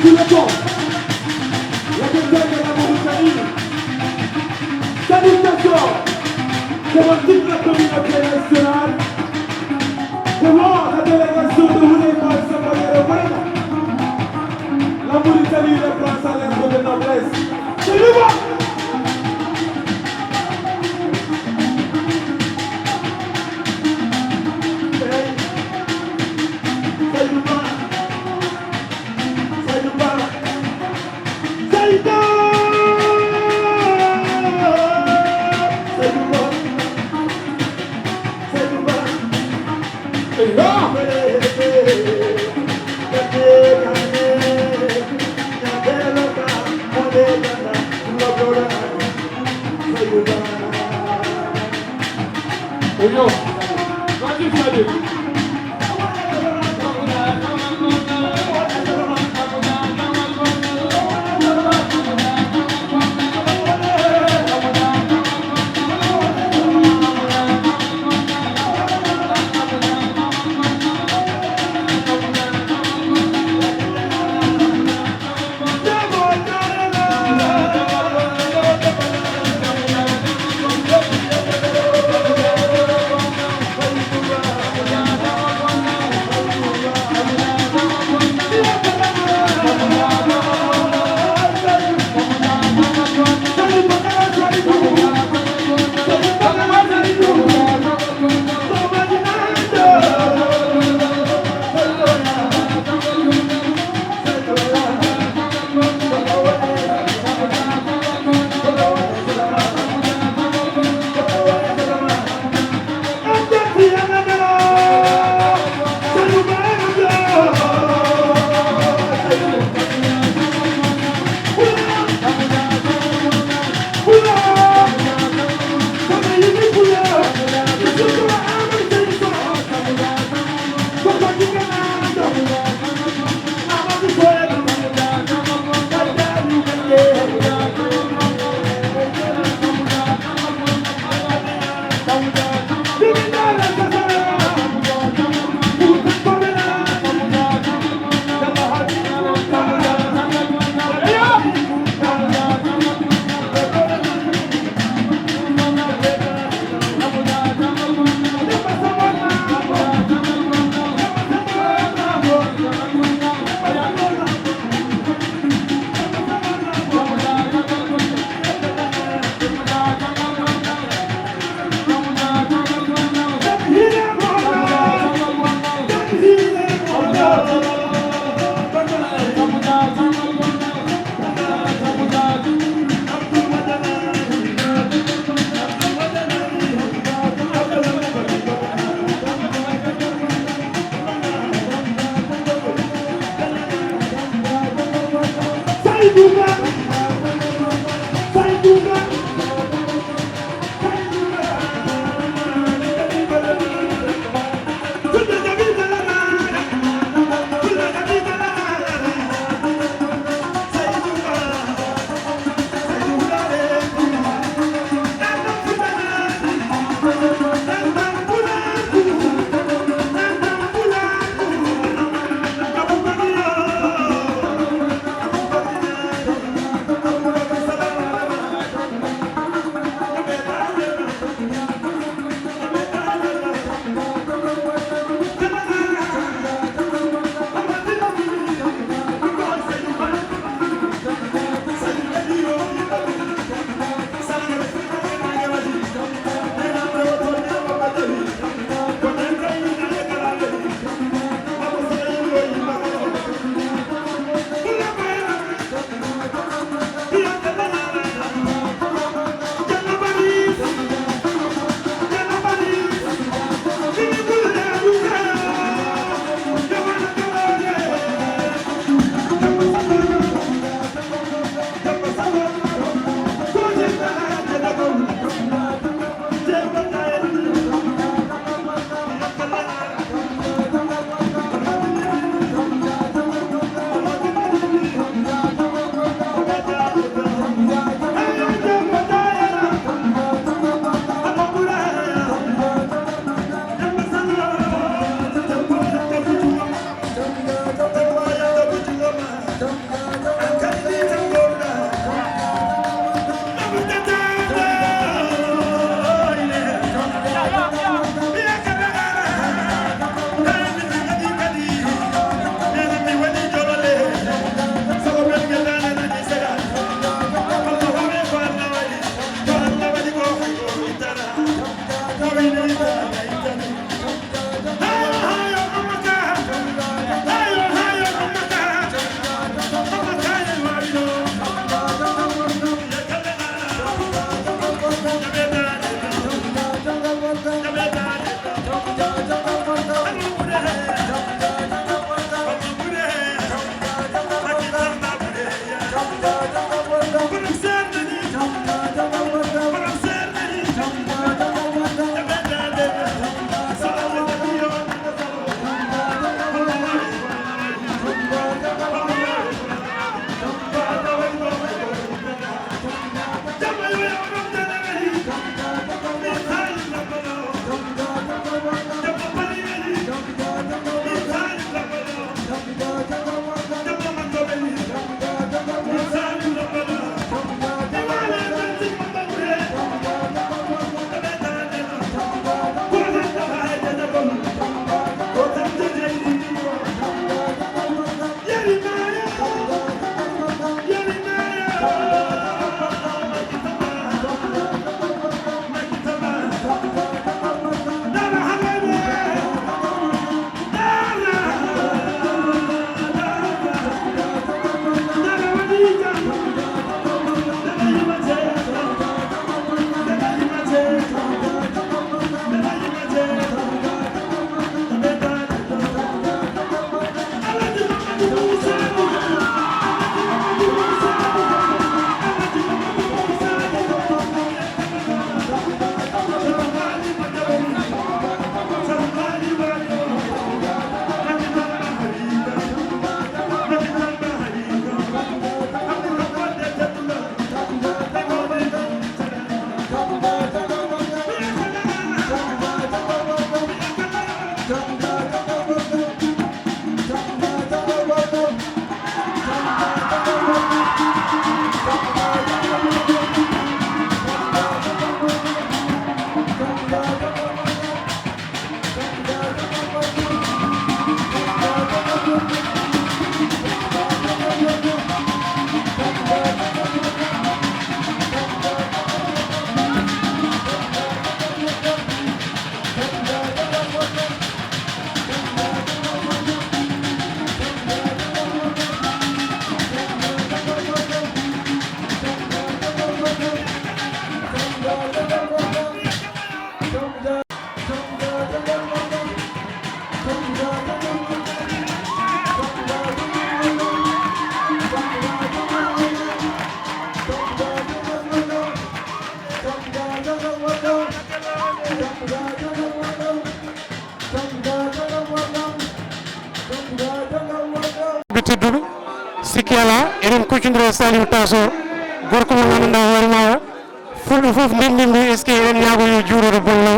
tout le temps. La capitale de la Mauritanie. Salutations devant toute la communauté nationale, devant la délégation de Houleymane Sambagere Wena. La Mauritanie reprend sa lettre de noblesse. C'est le bon. sikkiala eɗen kuccodira Saliou Tasso gorko mo ganduɗa hoorema o fulɓe foof ndendinɓe est ce que eɗen ñaago yo juuroto bollo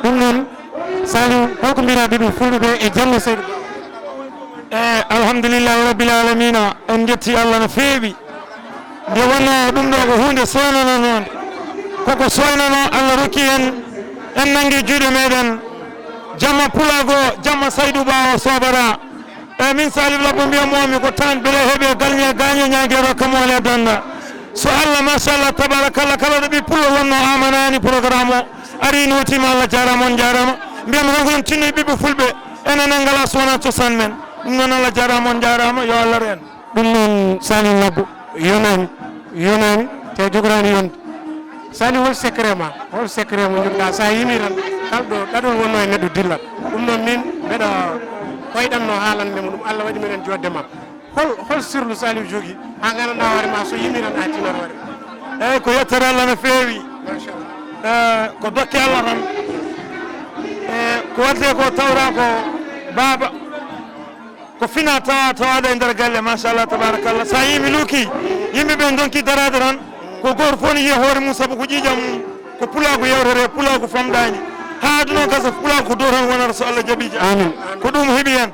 ɗum noon Saliou holko mbira ɓiɓe fulɓe ɓe e janno seydi alhamdulillahi rabbil alamina en jetti Allah no feewi nde wonno ɗum ɗo ko hunde soynano noon koko soynano Allah rokki en nangi juuɗe meɗen jamma pulago jamma Saydou Ba o sobara min Salif Labbo mbiyamomi ko tan beele heeɓe galñe gagne ñague rokkamole danda so Allah machallah tabarakallah kala ɗo ɓi pullo wonno amanani programme o ari notima Allah jarama on jarama mbiyami ronkonon tinnoye ɓiɓɓe fulɓe enen en ngala sowona cosan men ɗum noon Allah jarama on jarama yo Allah reen ɗum noon Salif Labbo yonani te jogorani yonde Saliou hol secret mo joguɗa sa yimi tan kalɗo ɗaɗol wonno e neɗɗo dillat ɗum noon min mbeɗa koyɗanno haalandemo ɗum Allah waɗi minen jodde ma hol sirlu Saliou jogui ha gandanɗa hoore ma so yimi tan a tinat hoore eyyi ko yettere Allah no feewi ko dokke Allah tan ko watte ko tawra ko baaba ko fina tawaɗo e nder galle machallah tabarakallah sa yimi luuki yimɓeɓe donki darade tan ko goto fof ne yiya hoore mum saabu ko ƴiƴam mum ko pulago yewtere pulago famɗani ha aduno gasa pulago ko dow tan wonata so Allah jaɓiji amin ko ɗum heeɓi hen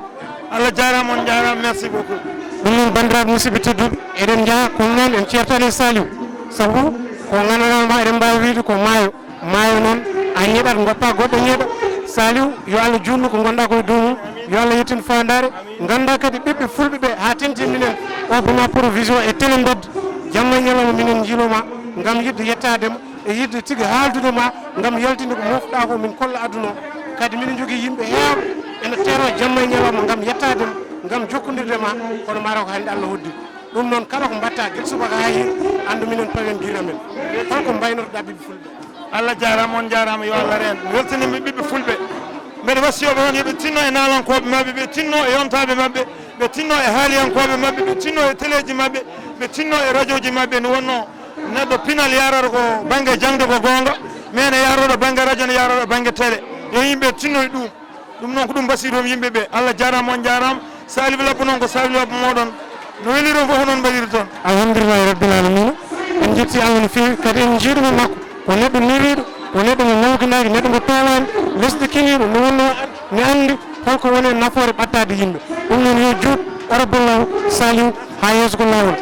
Allah jarama on jarama merci beaucoup ɗum noon bandiraɓe musidɓe tedduɓe eɗen jaaha kono noon en ceertani Saliou saabu ko gandanɗama eɗen mbawi wiide ko maayo noon a ñeɗat goppa goɗɗo ñeeɗa Saliou yo Allah junnu ko gonɗa koye dow mum yo Allah yettin fandare ganda kadi ɓiɓɓe fulɓe ɓe ha tenti minen obama provision e télé mbedde jamma ñalawma minen jiiloma gam yidde yettadema e yidde tigui haaldudema gam yaltinde ko mofɗa ko min kolla aduna o kadi minen jogui yimɓe heewɓe ene tero jamma e ñalawma gam yettadema gam jokkodirde ma kono mataw ko hande Allah hoddi ɗum noon kala ko mbatta gueɗe subaka ha hin andu minen pawen guira men holko mbaynortoɗa ɓiɓɓe fulɓe Allah jarama on jarama yo Allah reen weltanimi ɓiɓɓe fulɓe mbeɗa wasiyoɓe on yooɓe tinno e nalankoɓe mabɓe ɓe tinno e yontaɓe mabɓe ɓe tinno e haaliyankoɓe mabɓe ɓe tinno e téléji mabɓe ɓe tinno e radio ji mabɓe nde wonno neɗɗo pinal yarata ko banggue jangde ko gonga mais ne yaroɗo banggue radio ne yaroɗo banggue télé yo yimɓe tinnoye ɗum noon ko ɗum mbasiɗomi yimɓeɓe Allah jarama on jarama Salif Labbo noon ko Salif Labbo moɗon no weeli ɗon foof noon mbaɗiri toon alhamdulillahi rabbil alamina en jetti Allah no fewi kadi en jiiɗuma makko ko neɗɗo newiɗo ko neɗɗo mo nawkinaki neɗɗo mo towani lesdi kiniɗo no wonno ne andi holko woni nafoore ɓattade yimɓe ɗum noon yo juut araballahu Saliou ha yeeso ko lawol